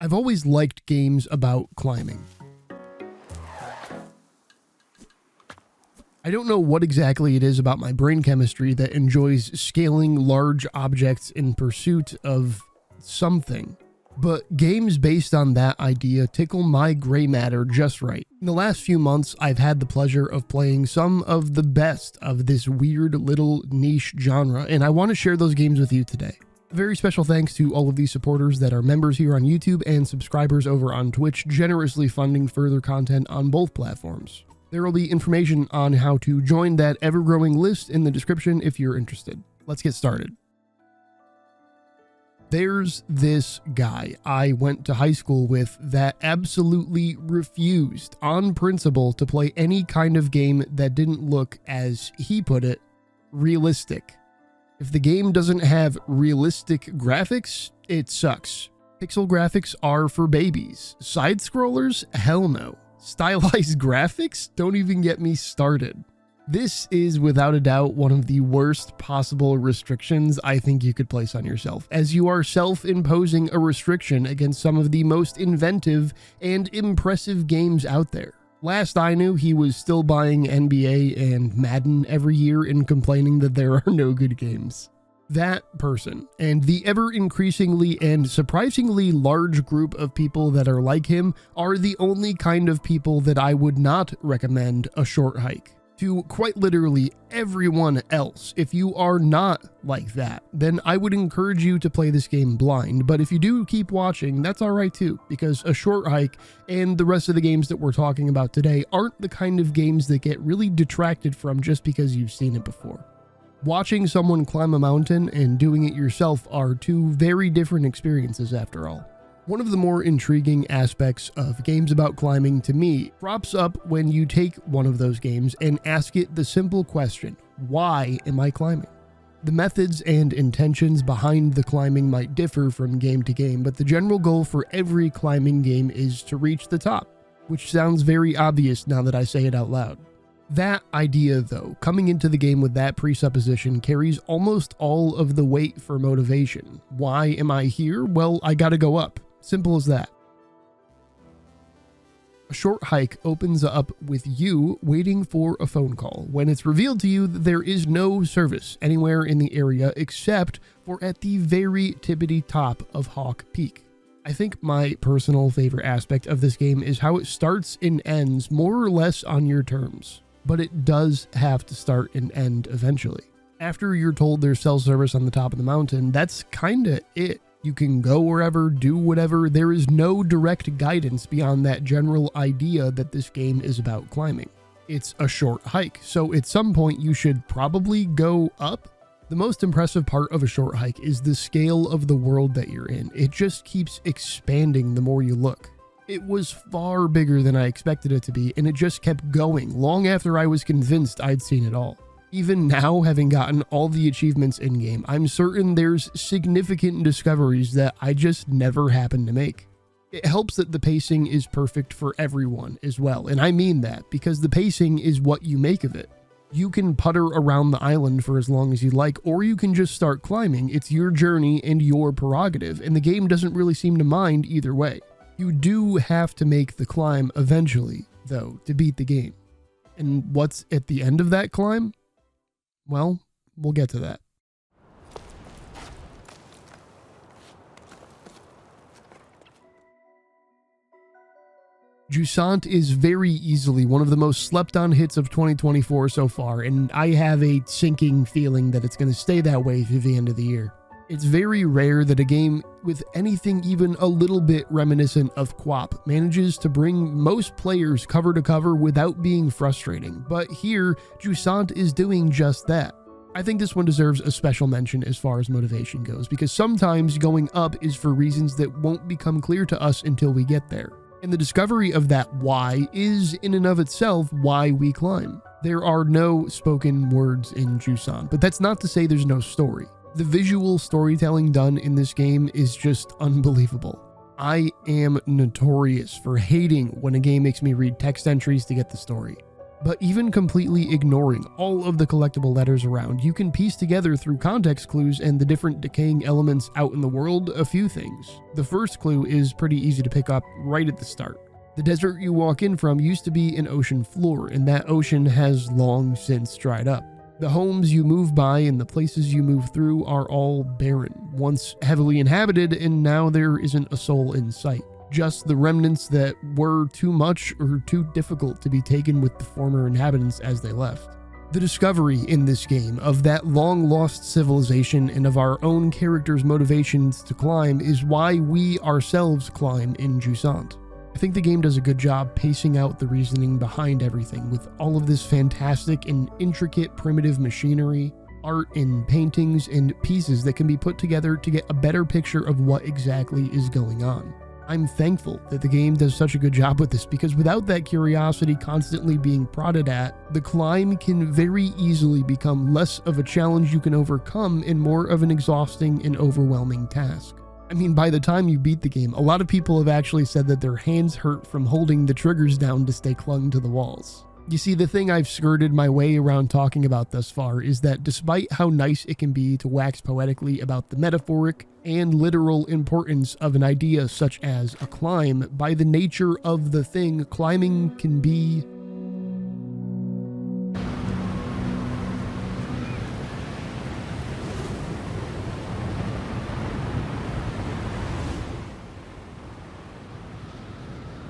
I've always liked games about climbing. I don't know what exactly it is about my brain chemistry that enjoys scaling large objects in pursuit of something, but games based on that idea tickle my gray matter just right. In the last few months, I've had the pleasure of playing some of the best of this weird little niche genre, and I want to share those games with you today. Very special thanks to all of these supporters that are members here on YouTube and subscribers over on Twitch, generously funding further content on both platforms. There will be information on how to join that ever-growing list in the description if you're interested. Let's get started. There's this guy I went to high school with that absolutely refused, on principle, to play any kind of game that didn't look, as he put it, realistic. If the game doesn't have realistic graphics, it sucks. Pixel graphics are for babies. Side scrollers? Hell no. Stylized graphics? Don't even get me started. This is without a doubt one of the worst possible restrictions I think you could place on yourself, as you are self-imposing a restriction against some of the most inventive and impressive games out there. Last I knew, he was still buying NBA and Madden every year and complaining that there are no good games. That person, and the ever-increasingly and surprisingly large group of people that are like him, are the only kind of people that I would not recommend a short hike. To quite literally everyone else, if you are not like that, then I would encourage you to play this game blind, but if you do keep watching, that's alright too, because a short hike and the rest of the games that we're talking about today aren't the kind of games that get really detracted from just because you've seen it before. Watching someone climb a mountain and doing it yourself are two very different experiences after all. One of the more intriguing aspects of games about climbing to me crops up when you take one of those games and ask it the simple question, why am I climbing? The methods and intentions behind the climbing might differ from game to game, but the general goal for every climbing game is to reach the top, which sounds very obvious now that I say it out loud. That idea, though, coming into the game with that presupposition carries almost all of the weight for motivation. Why am I here? Well, I gotta go up. Simple as that. A short hike opens up with you waiting for a phone call when it's revealed to you that there is no service anywhere in the area except for at the very tippity top of Hawk Peak. I think my personal favorite aspect of this game is how it starts and ends more or less on your terms, but it does have to start and end eventually. After you're told there's cell service on the top of the mountain, that's kinda it. You can go wherever, do whatever. There is no direct guidance beyond that general idea that this game is about climbing. It's a short hike, so at some point you should probably go up. The most impressive part of a short hike is the scale of the world that you're in. It just keeps expanding the more you look. It was far bigger than I expected it to be, and it just kept going long after I was convinced I'd seen it all. Even now, having gotten all the achievements in-game, I'm certain there's significant discoveries that I just never happened to make. It helps that the pacing is perfect for everyone as well, and I mean that because the pacing is what you make of it. You can putter around the island for as long as you like, or you can just start climbing. It's your journey and your prerogative, and the game doesn't really seem to mind either way. You do have to make the climb eventually, though, to beat the game. And what's at the end of that climb? Well, we'll get to that. Jusant is very easily one of the most slept on hits of 2024 so far, and I have a sinking feeling that it's going to stay that way through the end of the year. It's very rare that a game with anything even a little bit reminiscent of QWOP manages to bring most players cover to cover without being frustrating, but here, Jusant is doing just that. I think this one deserves a special mention as far as motivation goes, because sometimes going up is for reasons that won't become clear to us until we get there. And the discovery of that why is in and of itself why we climb. There are no spoken words in Jusant, but that's not to say there's no story. The visual storytelling done in this game is just unbelievable. I am notorious for hating when a game makes me read text entries to get the story. But even completely ignoring all of the collectible letters around, you can piece together through context clues and the different decaying elements out in the world a few things. The first clue is pretty easy to pick up right at the start. The desert you walk in from used to be an ocean floor, and that ocean has long since dried up. The homes you move by and the places you move through are all barren, once heavily inhabited, and now there isn't a soul in sight. Just the remnants that were too much or too difficult to be taken with the former inhabitants as they left. The discovery in this game of that long-lost civilization and of our own characters' motivations to climb is why we ourselves climb in Jusant. I think the game does a good job pacing out the reasoning behind everything with all of this fantastic and intricate primitive machinery, art and paintings and pieces that can be put together to get a better picture of what exactly is going on. I'm thankful that the game does such a good job with this, because without that curiosity constantly being prodded at, the climb can very easily become less of a challenge you can overcome and more of an exhausting and overwhelming task. I mean, by the time you beat the game, a lot of people have actually said that their hands hurt from holding the triggers down to stay clung to the walls. You see, the thing I've skirted my way around talking about thus far is that despite how nice it can be to wax poetically about the metaphoric and literal importance of an idea such as a climb, by the nature of the thing, climbing can be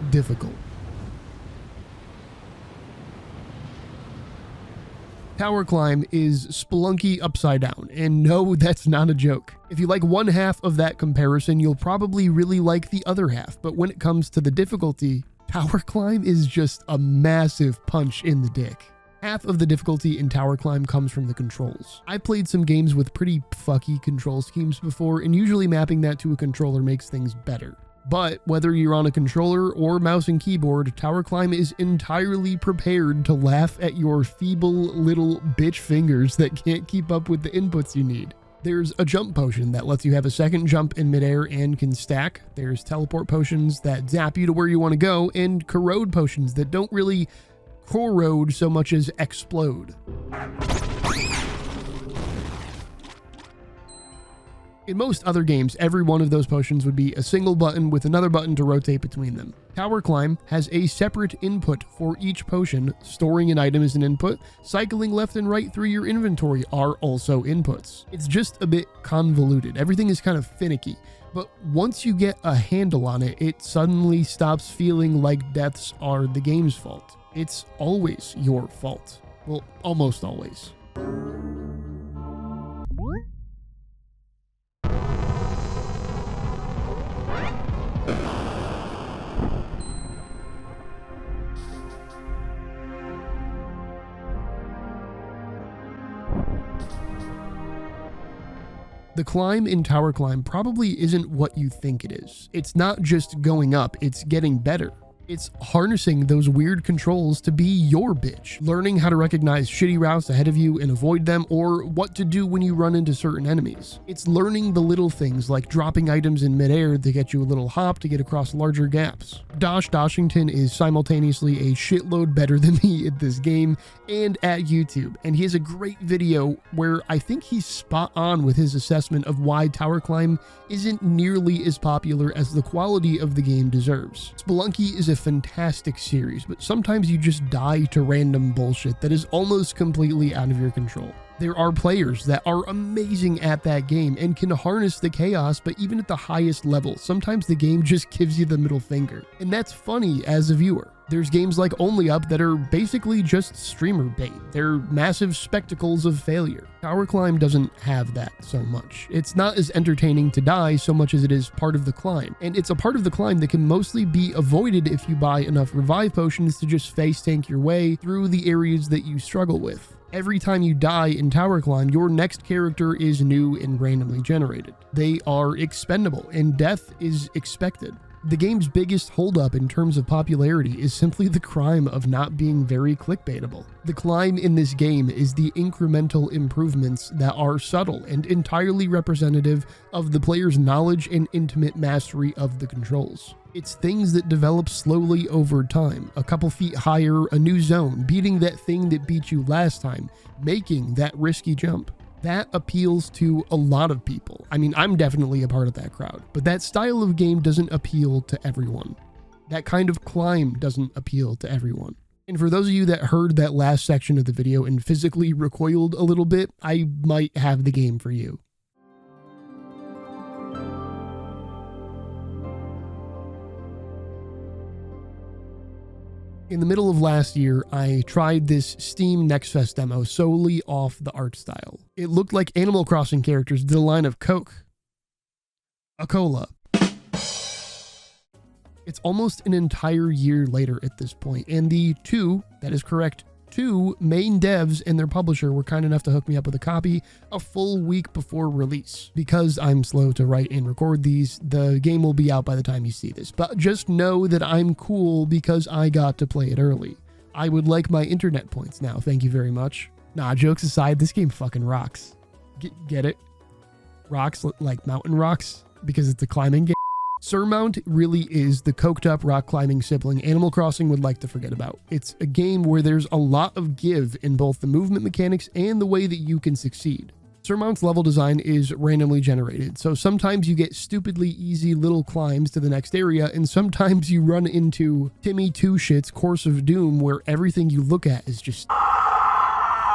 difficult. TowerClimb is Spelunky upside down, and no, that's not a joke. If you like one half of that comparison, you'll probably really like the other half, but when it comes to the difficulty, TowerClimb is just a massive punch in the dick. Half of the difficulty in TowerClimb comes from the controls. I've played some games with pretty fucky control schemes before, and usually mapping that to a controller makes things better. But whether you're on a controller or mouse and keyboard, TowerClimb is entirely prepared to laugh at your feeble little bitch fingers that can't keep up with the inputs you need. There's a jump potion that lets you have a second jump in midair and can stack. There's teleport potions that zap you to where you want to go, and corrode potions that don't really corrode so much as explode. In most other games, every one of those potions would be a single button with another button to rotate between them. TowerClimb has a separate input for each potion. Storing an item is an input. Cycling left and right through your inventory are also inputs. It's just a bit convoluted. Everything is kind of finicky. But once you get a handle on it, it suddenly stops feeling like deaths are the game's fault. It's always your fault. Well, almost always. The climb in TowerClimb probably isn't what you think it is. It's not just going up, it's getting better. It's harnessing those weird controls to be your bitch, learning how to recognize shitty routes ahead of you and avoid them, or what to do when you run into certain enemies. It's learning the little things like dropping items in midair to get you a little hop to get across larger gaps. Doshington is simultaneously a shitload better than me at this game and at YouTube, and he has a great video where I think he's spot on with his assessment of why TowerClimb isn't nearly as popular as the quality of the game deserves. Spelunky is a fantastic series, but sometimes you just die to random bullshit that is almost completely out of your control. There are players that are amazing at that game and can harness the chaos, but even at the highest level, sometimes the game just gives you the middle finger. And that's funny as a viewer. There's games like Only Up that are basically just streamer bait. They're massive spectacles of failure. TowerClimb doesn't have that so much. It's not as entertaining to die so much as it is part of the climb. And it's a part of the climb that can mostly be avoided if you buy enough revive potions to just face tank your way through the areas that you struggle with. Every time you die in TowerClimb, your next character is new and randomly generated. They are expendable, and death is expected. The game's biggest holdup in terms of popularity is simply the crime of not being very clickbaitable. The climb in this game is the incremental improvements that are subtle and entirely representative of the player's knowledge and intimate mastery of the controls. It's things that develop slowly over time. A couple feet higher, a new zone, beating that thing that beat you last time, making that risky jump. That appeals to a lot of people. I mean, I'm definitely a part of that crowd, but that style of game doesn't appeal to everyone. That kind of climb doesn't appeal to everyone. And for those of you that heard that last section of the video and physically recoiled a little bit, I might have the game for you. In the middle of last year, I tried this Steam Next Fest demo solely off the art style. It looked like Animal Crossing characters did a line of Coke. A cola. It's almost an entire year later at this point, and the two main devs and their publisher were kind enough to hook me up with a copy a full week before release. Because I'm slow to write and record these, the game will be out by the time you see this, but just know that I'm cool because I got to play it early. I would like my internet points now, thank you very much. Nah, jokes aside, this game fucking rocks. Get it? Rocks like mountain rocks, because it's a climbing game. Surmount really is the coked up rock climbing sibling Animal Crossing would like to forget about. It's a game where there's a lot of give in both the movement mechanics and the way that you can succeed. Surmount's level design is randomly generated, so sometimes you get stupidly easy little climbs to the next area, and sometimes you run into Timmy Two Shit's Course of Doom where everything you look at is just...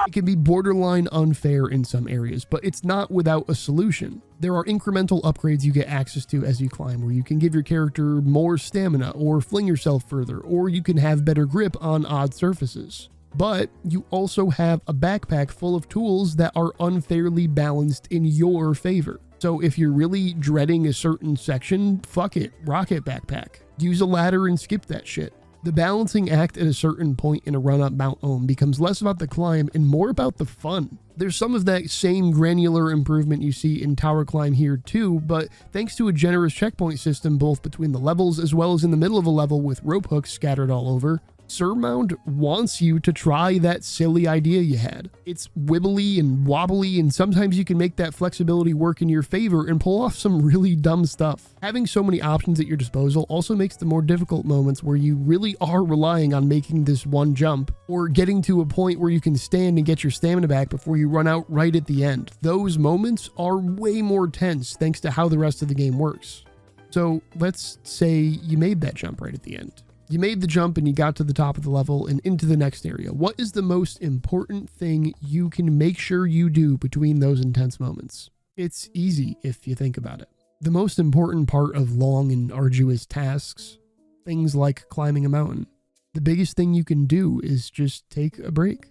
It can be borderline unfair in some areas, but it's not without a solution. There are incremental upgrades you get access to as you climb, where you can give your character more stamina or fling yourself further, or you can have better grip on odd surfaces. But you also have a backpack full of tools that are unfairly balanced in your favor. So if you're really dreading a certain section, fuck it, rocket backpack. Use a ladder and skip that shit. The balancing act at a certain point in a run up Mount Ohm becomes less about the climb and more about the fun. There's some of that same granular improvement you see in TowerClimb here too, but thanks to a generous checkpoint system both between the levels as well as in the middle of a level with rope hooks scattered all over, Surmount wants you to try that silly idea you had. It's wibbly and wobbly, and sometimes you can make that flexibility work in your favor and pull off some really dumb stuff. Having so many options at your disposal also makes the more difficult moments where you really are relying on making this one jump, or getting to a point where you can stand and get your stamina back before you run out right at the end. Those moments are way more tense thanks to how the rest of the game works. So let's say you made that jump right at the end. You made the jump and you got to the top of the level and into the next area. What is the most important thing you can make sure you do between those intense moments? It's easy if you think about it. The most important part of long and arduous tasks, things like climbing a mountain, the biggest thing you can do is just take a break.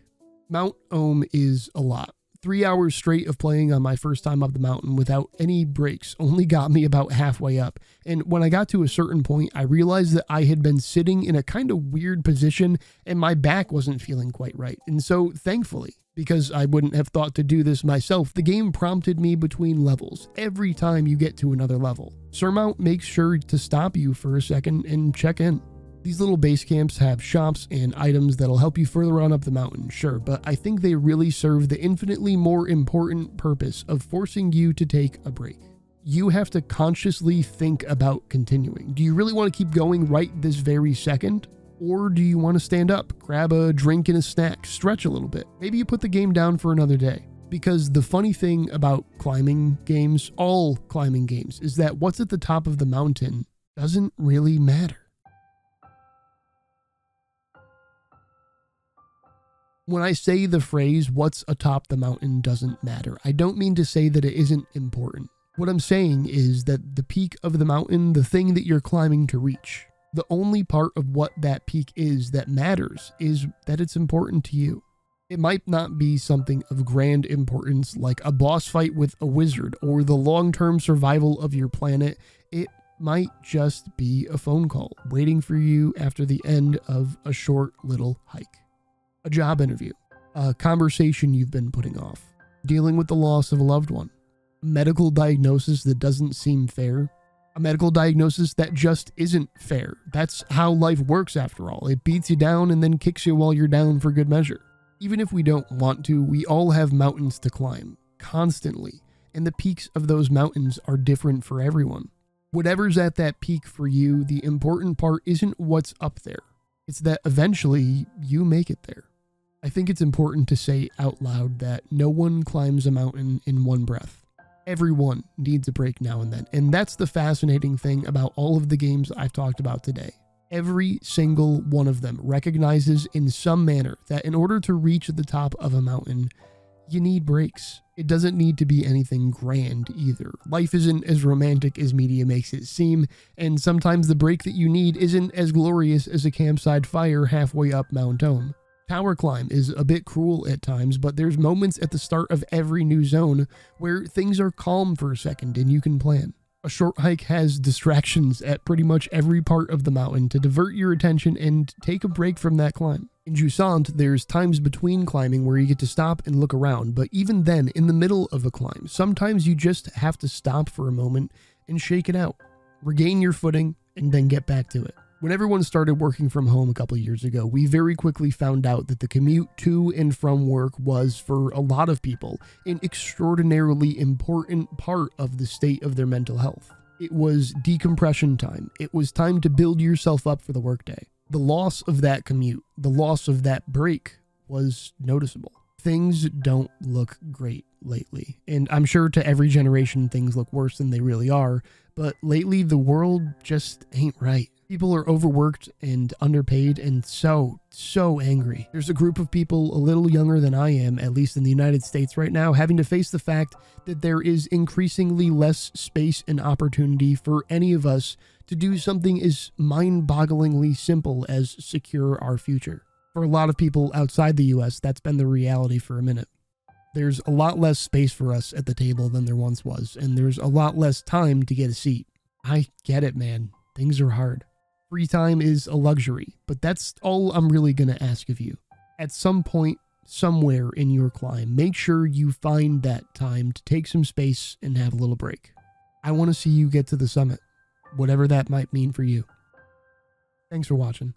Mount Ohm is a lot. 3 hours straight of playing on my first time up the mountain without any breaks only got me about halfway up. And when I got to a certain point, I realized that I had been sitting in a kind of weird position and my back wasn't feeling quite right. And so thankfully, because I wouldn't have thought to do this myself, the game prompted me between levels every time you get to another level. Surmount makes sure to stop you for a second and check in. These little base camps have shops and items that'll help you further on up the mountain, sure, but I think they really serve the infinitely more important purpose of forcing you to take a break. You have to consciously think about continuing. Do you really want to keep going right this very second? Or do you want to stand up, grab a drink and a snack, stretch a little bit? Maybe you put the game down for another day. Because the funny thing about climbing games, all climbing games, is that what's at the top of the mountain doesn't really matter. When I say the phrase, what's atop the mountain doesn't matter, I don't mean to say that it isn't important. What I'm saying is that the peak of the mountain, the thing that you're climbing to reach, the only part of what that peak is that matters is that it's important to you. It might not be something of grand importance like a boss fight with a wizard or the long-term survival of your planet. It might just be a phone call waiting for you after the end of a short little hike. A job interview, a conversation you've been putting off, dealing with the loss of a loved one, a medical diagnosis that doesn't seem fair, a medical diagnosis that just isn't fair. That's how life works after all. It beats you down and then kicks you while you're down for good measure. Even if we don't want to, we all have mountains to climb, constantly, and the peaks of those mountains are different for everyone. Whatever's at that peak for you, the important part isn't what's up there. It's that eventually you make it there. I think it's important to say out loud that no one climbs a mountain in one breath. Everyone needs a break now and then, and that's the fascinating thing about all of the games I've talked about today. Every single one of them recognizes in some manner that in order to reach the top of a mountain, you need breaks. It doesn't need to be anything grand either. Life isn't as romantic as media makes it seem, and sometimes the break that you need isn't as glorious as a campsite fire halfway up Mount Dome. Tower climb is a bit cruel at times, but there's moments at the start of every new zone where things are calm for a second and you can plan. A short hike has distractions at pretty much every part of the mountain to divert your attention and take a break from that climb. In Jusant, there's times between climbing where you get to stop and look around, but even then, in the middle of a climb, sometimes you just have to stop for a moment and shake it out, regain your footing, and then get back to it. When everyone started working from home a couple years ago, we very quickly found out that the commute to and from work was, for a lot of people, an extraordinarily important part of the state of their mental health. It was decompression time. It was time to build yourself up for the workday. The loss of that commute, the loss of that break, was noticeable. Things don't look great lately, and I'm sure to every generation things look worse than they really are, but lately the world just ain't right. People are overworked and underpaid and so angry. There's a group of people a little younger than I am, at least in the United States right now, having to face the fact that there is increasingly less space and opportunity for any of us to do something as mind-bogglingly simple as secure our future. For a lot of people outside the US, that's been the reality for a minute. There's a lot less space for us at the table than there once was, and there's a lot less time to get a seat. I get it, man. Things are hard. Free time is a luxury, but that's all I'm really going to ask of you. At some point, somewhere in your climb, make sure you find that time to take some space and have a little break. I want to see you get to the summit, whatever that might mean for you. Thanks for watching.